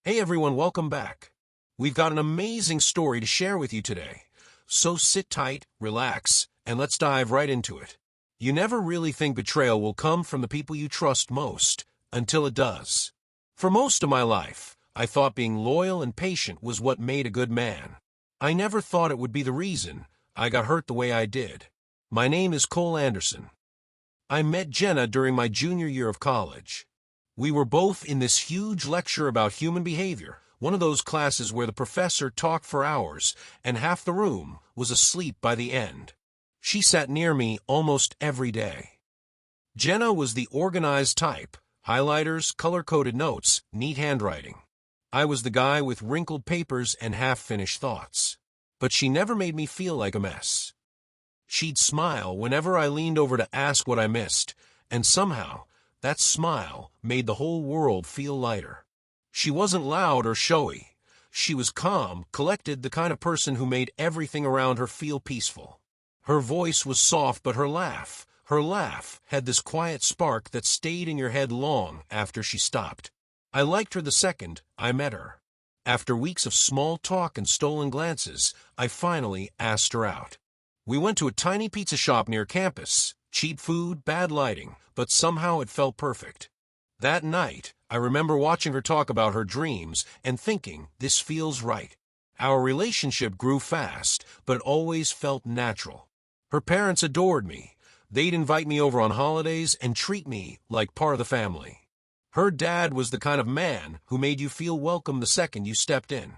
Hey everyone, welcome back. We've got an amazing story to share with you today. So sit tight, relax, and let's dive right into it. You never really think betrayal will come from the people you trust most, until it does. For most of my life, I thought being loyal and patient was what made a good man. I never thought it would be the reason I got hurt the way I did. My name is Cole Anderson. I met Jenna during my junior year of college. We were both in this huge lecture about human behavior, one of those classes where the professor talked for hours and half the room was asleep by the end. She sat near me almost every day. Jenna was the organized type, highlighters, color-coded notes, neat handwriting. I was the guy with wrinkled papers and half-finished thoughts. But she never made me feel like a mess. She'd smile whenever I leaned over to ask what I missed, and somehow, that smile made the whole world feel lighter. She wasn't loud or showy. She was calm, collected, the kind of person who made everything around her feel peaceful. Her voice was soft, but her laugh had this quiet spark that stayed in your head long after she stopped. I liked her the second I met her. After weeks of small talk and stolen glances, I finally asked her out. We went to a tiny pizza shop near campus. Cheap food, bad lighting, but somehow it felt perfect. That night, I remember watching her talk about her dreams and thinking, this feels right. Our relationship grew fast, but it always felt natural. Her parents adored me. They'd invite me over on holidays and treat me like part of the family. Her dad was the kind of man who made you feel welcome the second you stepped in.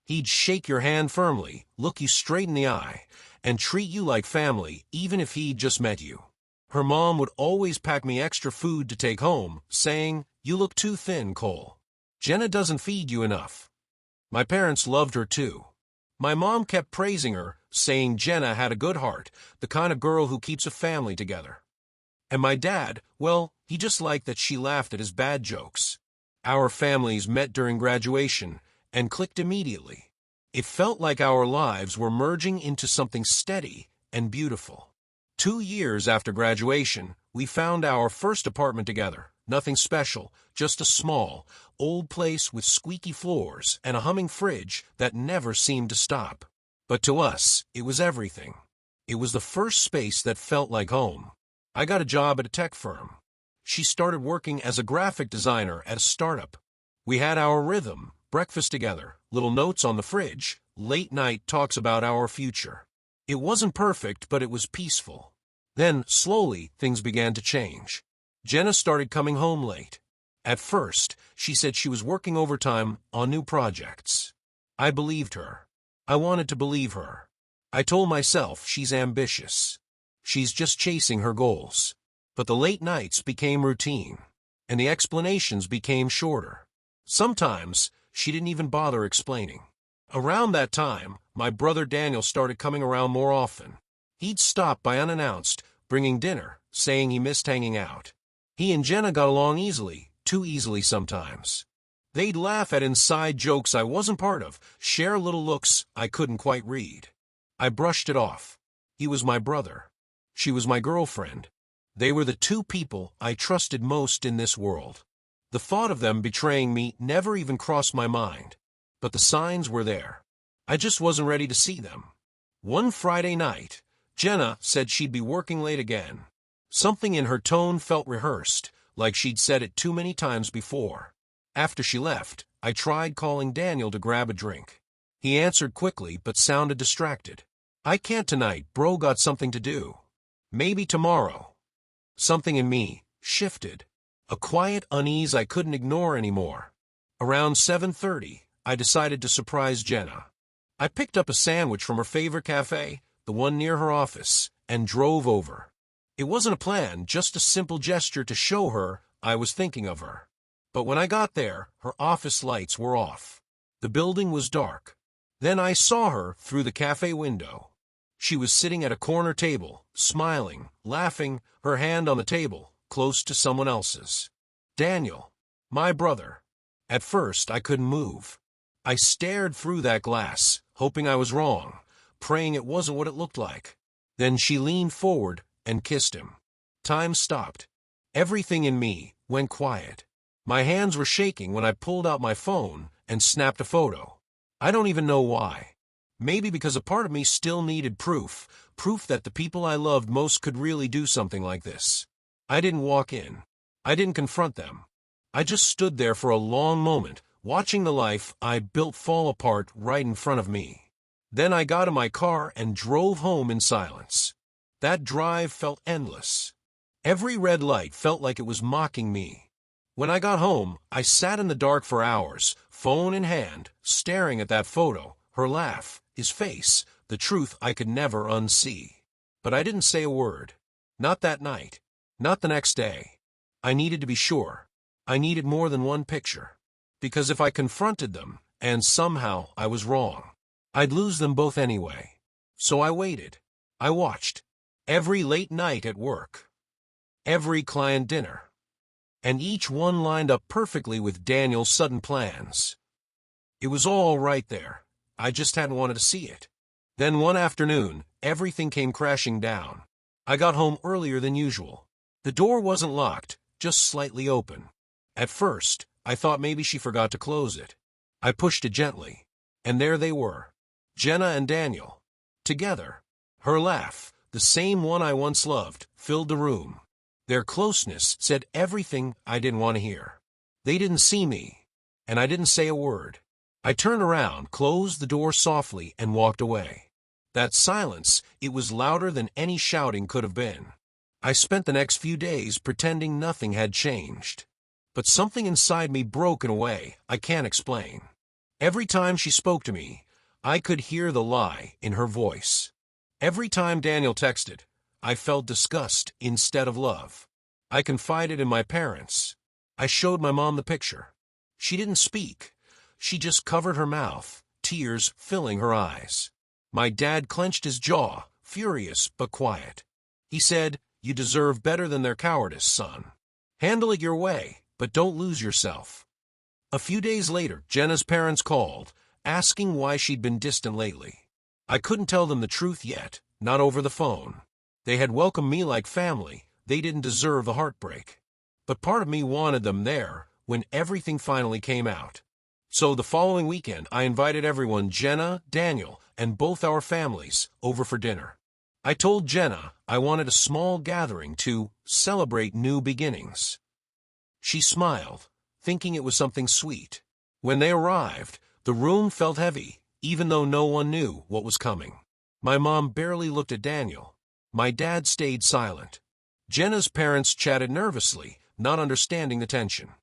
He'd shake your hand firmly, look you straight in the eye, and treat you like family even if he'd just met you. Her mom would always pack me extra food to take home, saying, "You look too thin, Cole. Jenna doesn't feed you enough." My parents loved her too. My mom kept praising her, saying Jenna had a good heart, the kind of girl who keeps a family together. And my dad, well, he just liked that she laughed at his bad jokes. Our families met during graduation and clicked immediately. It felt like our lives were merging into something steady and beautiful. 2 years after graduation, we found our first apartment together. Nothing special, just a small, old place with squeaky floors and a humming fridge that never seemed to stop. But to us, it was everything. It was the first space that felt like home. I got a job at a tech firm. She started working as a graphic designer at a startup. We had our rhythm, breakfast together, little notes on the fridge, late-night talks about our future. It wasn't perfect, but it was peaceful. Then, slowly, things began to change. Jenna started coming home late. At first, she said she was working overtime on new projects. I believed her. I wanted to believe her. I told myself she's ambitious. She's just chasing her goals. But the late nights became routine, and the explanations became shorter. Sometimes, she didn't even bother explaining. Around that time, my brother Daniel started coming around more often. He'd stop by unannounced, bringing dinner, saying he missed hanging out. He and Jenna got along easily, too easily sometimes. They'd laugh at inside jokes I wasn't part of, share little looks I couldn't quite read. I brushed it off. He was my brother. She was my girlfriend. They were the two people I trusted most in this world. The thought of them betraying me never even crossed my mind. But the signs were there. I just wasn't ready to see them. One Friday night, Jenna said she'd be working late again. Something in her tone felt rehearsed, like she'd said it too many times before. After she left, I tried calling Daniel to grab a drink. He answered quickly but sounded distracted. "I can't tonight, bro, got something to do. Maybe tomorrow." Something in me shifted. A quiet unease I couldn't ignore anymore. Around 7:30, I decided to surprise Jenna. I picked up a sandwich from her favorite cafe, the one near her office, and drove over. It wasn't a plan, just a simple gesture to show her I was thinking of her. But when I got there, her office lights were off. The building was dark. Then I saw her through the cafe window. She was sitting at a corner table, smiling, laughing, her hand on the table, close to someone else's. Daniel, my brother. At first, I couldn't move. I stared through that glass, hoping I was wrong, praying it wasn't what it looked like. Then she leaned forward and kissed him. Time stopped. Everything in me went quiet. My hands were shaking when I pulled out my phone and snapped a photo. I don't even know why. Maybe because a part of me still needed proof that the people I loved most could really do something like this. I didn't walk in. I didn't confront them. I just stood there for a long moment, watching the life I built fall apart right in front of me. Then I got in my car and drove home in silence. That drive felt endless. Every red light felt like it was mocking me. When I got home, I sat in the dark for hours, phone in hand, staring at that photo, her laugh, his face, the truth I could never unsee. But I didn't say a word. Not that night. Not the next day. I needed to be sure. I needed more than one picture. Because if I confronted them, and somehow I was wrong, I'd lose them both anyway. So I waited. I watched. Every late night at work. Every client dinner. And each one lined up perfectly with Daniel's sudden plans. It was all right there. I just hadn't wanted to see it. Then one afternoon, everything came crashing down. I got home earlier than usual. The door wasn't locked, just slightly open. At first, I thought maybe she forgot to close it. I pushed it gently. And there they were. Jenna and Daniel. Together. Her laugh, the same one I once loved, filled the room. Their closeness said everything I didn't want to hear. They didn't see me, and I didn't say a word. I turned around, closed the door softly, and walked away. That silence, it was louder than any shouting could have been. I spent the next few days pretending nothing had changed. But something inside me broke in a way I can't explain. Every time she spoke to me, I could hear the lie in her voice. Every time Daniel texted, I felt disgust instead of love. I confided in my parents. I showed my mom the picture. She didn't speak. She just covered her mouth, tears filling her eyes. My dad clenched his jaw, furious but quiet. He said, "You deserve better than their cowardice, son. Handle it your way, but don't lose yourself." A few days later, Jenna's parents called, asking why she'd been distant lately. I couldn't tell them the truth yet, not over the phone. They had welcomed me like family. They didn't deserve a heartbreak. But part of me wanted them there when everything finally came out. So the following weekend, I invited everyone, Jenna, Daniel, and both our families, over for dinner. I told Jenna I wanted a small gathering to celebrate new beginnings. She smiled, thinking it was something sweet. When they arrived, the room felt heavy, even though no one knew what was coming. My mom barely looked at Daniel. My dad stayed silent. Jenna's parents chatted nervously, not understanding the tension.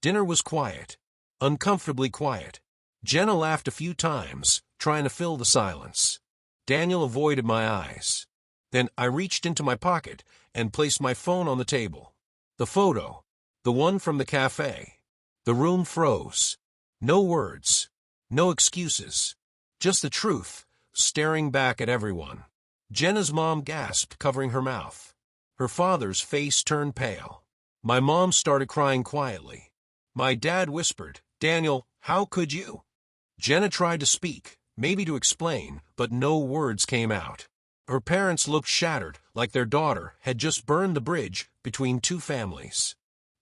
Dinner was quiet, uncomfortably quiet. Jenna laughed a few times, trying to fill the silence. Daniel avoided my eyes. Then I reached into my pocket and placed my phone on the table. The photo, the one from the cafe. The room froze. No words, no excuses, just the truth, staring back at everyone. Jenna's mom gasped, covering her mouth. Her father's face turned pale. My mom started crying quietly. My dad whispered, "Daniel, how could you?" Jenna tried to speak, maybe to explain, but no words came out. Her parents looked shattered, like their daughter had just burned the bridge between two families.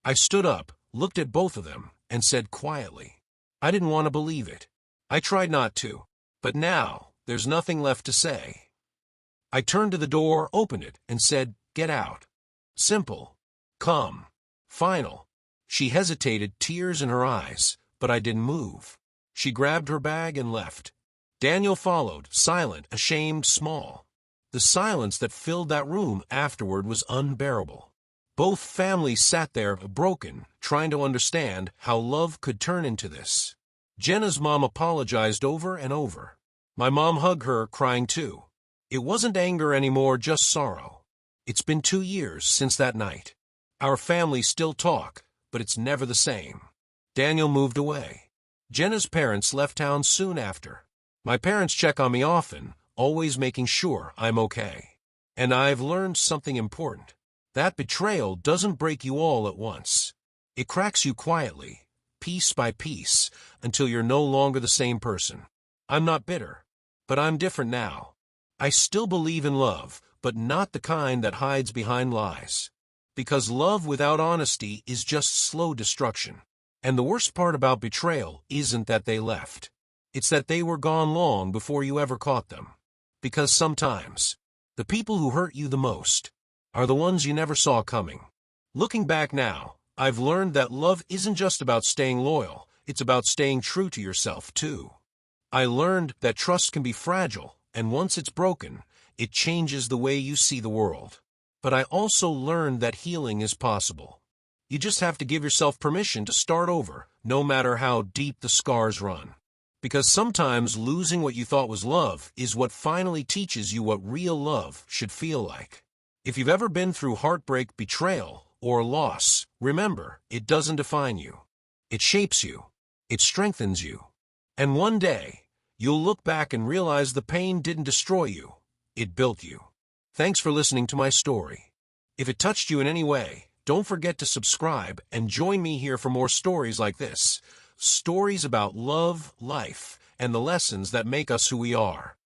I stood up, looked at both of them, and said quietly, I didn't want to believe it. I tried not to. But now, there's nothing left to say. I turned to the door, opened it, and said, "Get out." Simple. Calm. Final. She hesitated, tears in her eyes, but I didn't move. She grabbed her bag and left. Daniel followed, silent, ashamed, small. The silence that filled that room afterward was unbearable. Both families sat there, broken, trying to understand how love could turn into this. Jenna's mom apologized over and over. My mom hugged her, crying too. It wasn't anger anymore, just sorrow. It's been 2 years since that night. Our families still talk, but it's never the same. Daniel moved away. Jenna's parents left town soon after. My parents check on me often, always making sure I'm okay. And I've learned something important. That betrayal doesn't break you all at once. It cracks you quietly, piece by piece, until you're no longer the same person. I'm not bitter, but I'm different now. I still believe in love, but not the kind that hides behind lies. Because love without honesty is just slow destruction. And the worst part about betrayal isn't that they left. It's that they were gone long before you ever caught them. Because sometimes, the people who hurt you the most are the ones you never saw coming. Looking back now, I've learned that love isn't just about staying loyal, it's about staying true to yourself too. I learned that trust can be fragile, and once it's broken, it changes the way you see the world. But I also learned that healing is possible. You just have to give yourself permission to start over, no matter how deep the scars run. Because sometimes losing what you thought was love is what finally teaches you what real love should feel like. If you've ever been through heartbreak, betrayal, or loss, remember, it doesn't define you. It shapes you. It strengthens you. And one day, you'll look back and realize the pain didn't destroy you. It built you. Thanks for listening to my story. If it touched you in any way, don't forget to subscribe and join me here for more stories like this. Stories about love, life, and the lessons that make us who we are.